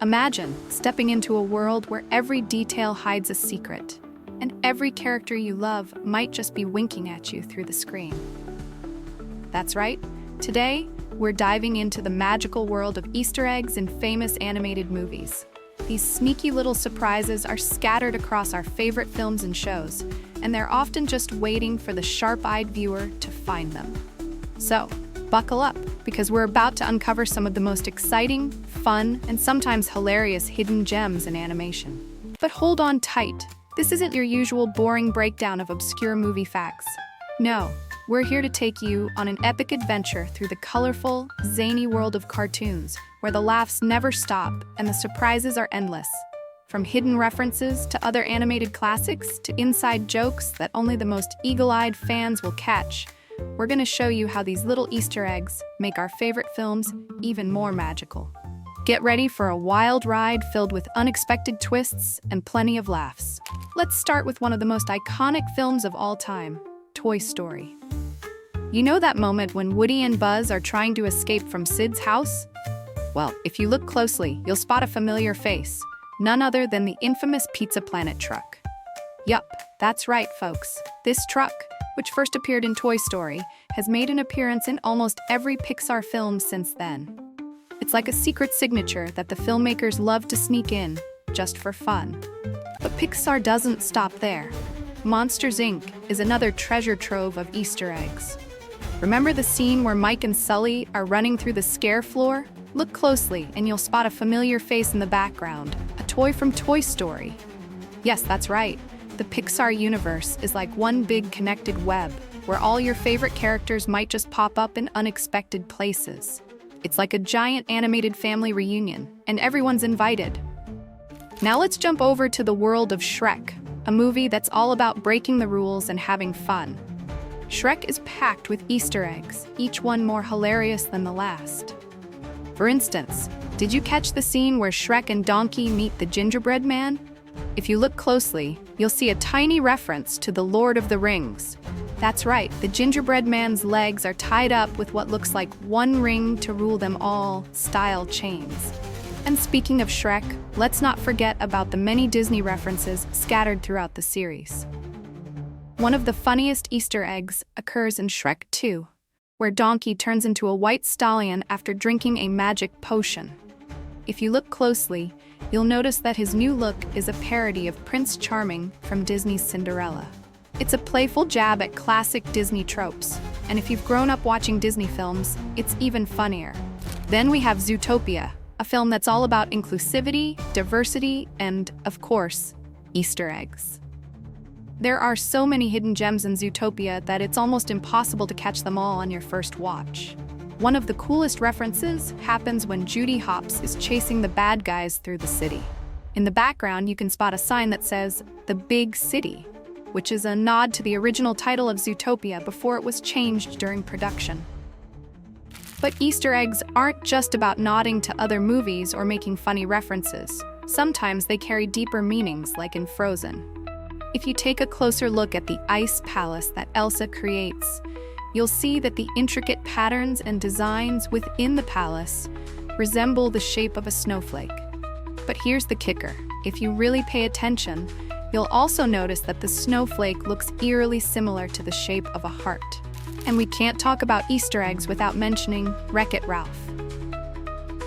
Imagine stepping into a world where every detail hides a secret, and every character you love might just be winking at you through the screen. That's right. Today, we're diving into the magical world of Easter eggs in famous animated movies. These sneaky little surprises are scattered across our favorite films and shows, and they're often just waiting for the sharp-eyed viewer to find them. So, buckle up, because we're about to uncover some of the most exciting, fun, and sometimes hilarious hidden gems in animation. But hold on tight. This isn't your usual boring breakdown of obscure movie facts. No, we're here to take you on an epic adventure through the colorful, zany world of cartoons, where the laughs never stop and the surprises are endless. From hidden references to other animated classics to inside jokes that only the most eagle-eyed fans will catch, we're going to show you how these little Easter eggs make our favorite films even more magical. Get ready for a wild ride filled with unexpected twists and plenty of laughs. Let's start with one of the most iconic films of all time, Toy Story. You know that moment when Woody and Buzz are trying to escape from Sid's house? Well, if you look closely, you'll spot a familiar face, none other than the infamous Pizza Planet truck. Yup, that's right, folks. This truck, which first appeared in Toy Story, has made an appearance in almost every Pixar film since then. It's like a secret signature that the filmmakers love to sneak in, just for fun. But Pixar doesn't stop there. Monsters, Inc. is another treasure trove of Easter eggs. Remember the scene where Mike and Sully are running through the scare floor? Look closely and you'll spot a familiar face in the background, a toy from Toy Story. Yes, that's right. The Pixar universe is like one big connected web, where all your favorite characters might just pop up in unexpected places. It's like a giant animated family reunion, and everyone's invited. Now let's jump over to the world of Shrek, a movie that's all about breaking the rules and having fun. Shrek is packed with Easter eggs, each one more hilarious than the last. For instance, did you catch the scene where Shrek and Donkey meet the gingerbread man? If you look closely, you'll see a tiny reference to the Lord of the Rings. That's right, the gingerbread man's legs are tied up with what looks like one ring to rule them all style chains. And speaking of Shrek, let's not forget about the many Disney references scattered throughout the series. One of the funniest Easter eggs occurs in Shrek 2, where Donkey turns into a white stallion after drinking a magic potion. If you look closely, you'll notice that his new look is a parody of Prince Charming from Disney's Cinderella. It's a playful jab at classic Disney tropes, and if you've grown up watching Disney films, it's even funnier. Then we have Zootopia, a film that's all about inclusivity, diversity, and, of course, Easter eggs. There are so many hidden gems in Zootopia that it's almost impossible to catch them all on your first watch. One of the coolest references happens when Judy Hopps is chasing the bad guys through the city. In the background, you can spot a sign that says, "The Big City," which is a nod to the original title of Zootopia before it was changed during production. But Easter eggs aren't just about nodding to other movies or making funny references. Sometimes they carry deeper meanings, like in Frozen. If you take a closer look at the ice palace that Elsa creates, you'll see that the intricate patterns and designs within the palace resemble the shape of a snowflake. But here's the kicker. If you really pay attention, you'll also notice that the snowflake looks eerily similar to the shape of a heart. And we can't talk about Easter eggs without mentioning Wreck-It Ralph.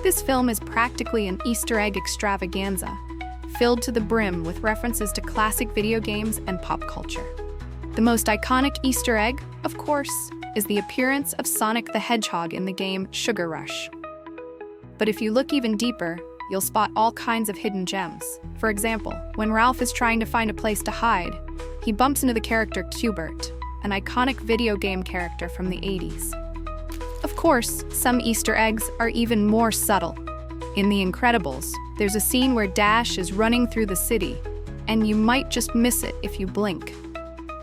This film is practically an Easter egg extravaganza, filled to the brim with references to classic video games and pop culture. The most iconic Easter egg, of course, is the appearance of Sonic the Hedgehog in the game Sugar Rush. But if you look even deeper, you'll spot all kinds of hidden gems. For example, when Ralph is trying to find a place to hide, he bumps into the character Q*bert, an iconic video game character from the 80s. Of course, some Easter eggs are even more subtle. In The Incredibles, there's a scene where Dash is running through the city, and you might just miss it if you blink.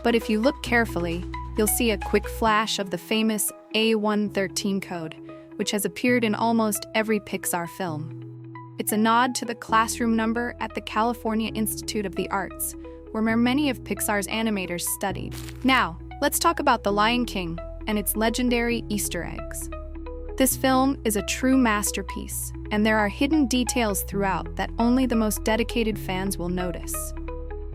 But if you look carefully, you'll see a quick flash of the famous A113 code, which has appeared in almost every Pixar film. It's a nod to the classroom number at the California Institute of the Arts, where many of Pixar's animators studied. Now, let's talk about The Lion King and its legendary Easter eggs. This film is a true masterpiece, and there are hidden details throughout that only the most dedicated fans will notice.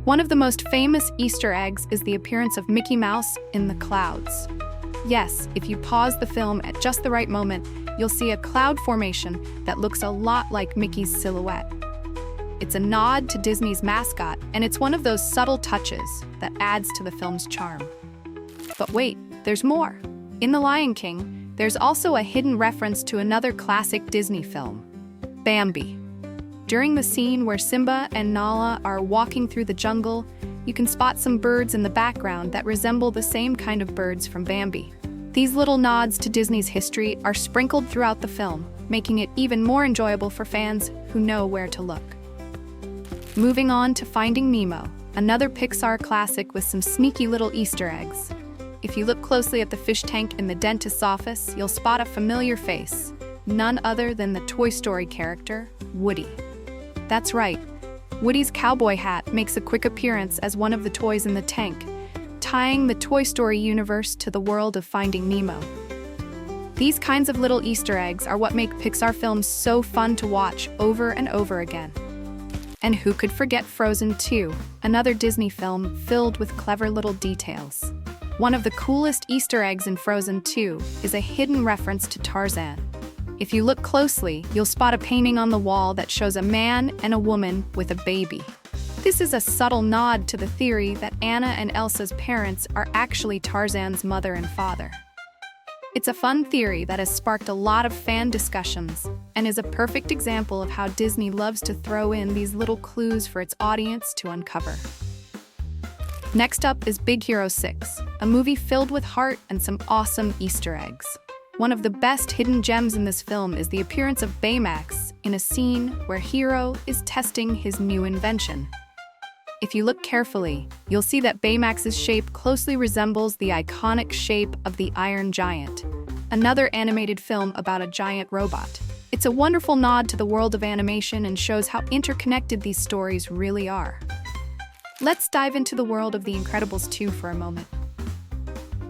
One of the most famous Easter eggs is the appearance of Mickey Mouse in the clouds. Yes, if you pause the film at just the right moment, you'll see a cloud formation that looks a lot like Mickey's silhouette. It's a nod to Disney's mascot, and it's one of those subtle touches that adds to the film's charm. But wait, there's more. In The Lion King, there's also a hidden reference to another classic Disney film, Bambi. During the scene where Simba and Nala are walking through the jungle, you can spot some birds in the background that resemble the same kind of birds from Bambi. These little nods to Disney's history are sprinkled throughout the film, making it even more enjoyable for fans who know where to look. Moving on to Finding Nemo, another Pixar classic with some sneaky little Easter eggs. If you look closely at the fish tank in the dentist's office, you'll spot a familiar face, none other than the Toy Story character, Woody. That's right, Woody's cowboy hat makes a quick appearance as one of the toys in the tank, tying the Toy Story universe to the world of Finding Nemo. These kinds of little Easter eggs are what make Pixar films so fun to watch over and over again. And who could forget Frozen 2, another Disney film filled with clever little details. One of the coolest Easter eggs in Frozen 2 is a hidden reference to Tarzan. If you look closely, you'll spot a painting on the wall that shows a man and a woman with a baby. This is a subtle nod to the theory that Anna and Elsa's parents are actually Tarzan's mother and father. It's a fun theory that has sparked a lot of fan discussions and is a perfect example of how Disney loves to throw in these little clues for its audience to uncover. Next up is Big Hero 6, a movie filled with heart and some awesome Easter eggs. One of the best hidden gems in this film is the appearance of Baymax in a scene where Hero is testing his new invention. If you look carefully, you'll see that Baymax's shape closely resembles the iconic shape of the Iron Giant, another animated film about a giant robot. It's a wonderful nod to the world of animation and shows how interconnected these stories really are. Let's dive into the world of The Incredibles 2 for a moment.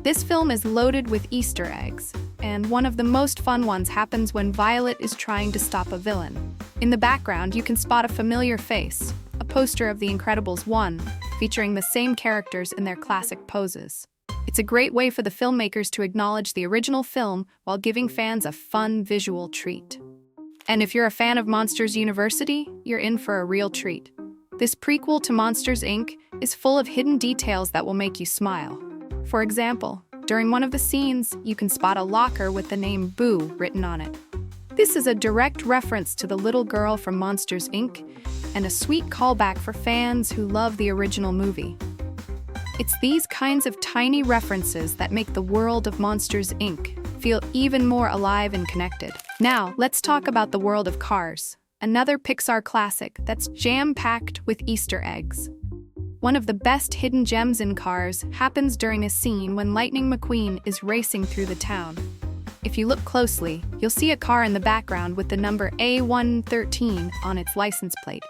This film is loaded with Easter eggs, and one of the most fun ones happens when Violet is trying to stop a villain. In the background, you can spot a familiar face, a poster of The Incredibles 1, featuring the same characters in their classic poses. It's a great way for the filmmakers to acknowledge the original film while giving fans a fun visual treat. And if you're a fan of Monsters University, you're in for a real treat. This prequel to Monsters, Inc. is full of hidden details that will make you smile. For example, during one of the scenes, you can spot a locker with the name Boo written on it. This is a direct reference to the little girl from Monsters, Inc., and a sweet callback for fans who love the original movie. It's these kinds of tiny references that make the world of Monsters, Inc. feel even more alive and connected. Now, let's talk about the world of Cars, another Pixar classic that's jam-packed with Easter eggs. One of the best hidden gems in Cars happens during a scene when Lightning McQueen is racing through the town. If you look closely, you'll see a car in the background with the number A113 on its license plate.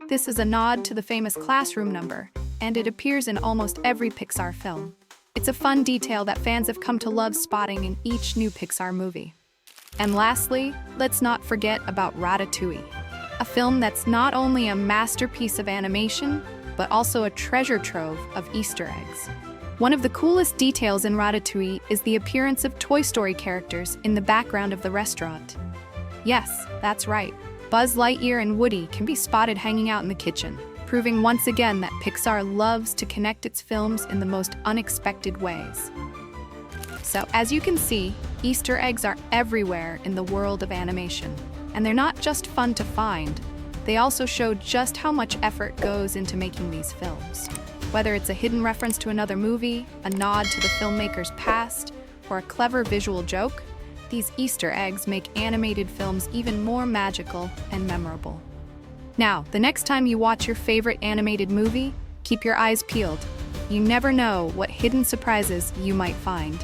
This is a nod to the famous classroom number, and it appears in almost every Pixar film. It's a fun detail that fans have come to love spotting in each new Pixar movie. And lastly, let's not forget about Ratatouille, a film that's not only a masterpiece of animation, but also a treasure trove of Easter eggs. One of the coolest details in Ratatouille is the appearance of Toy Story characters in the background of the restaurant. Yes, that's right. Buzz Lightyear and Woody can be spotted hanging out in the kitchen, proving once again that Pixar loves to connect its films in the most unexpected ways. So, as you can see, Easter eggs are everywhere in the world of animation. And they're not just fun to find, they also show just how much effort goes into making these films. Whether it's a hidden reference to another movie, a nod to the filmmaker's past, or a clever visual joke, these Easter eggs make animated films even more magical and memorable. Now, the next time you watch your favorite animated movie, keep your eyes peeled. You never know what hidden surprises you might find.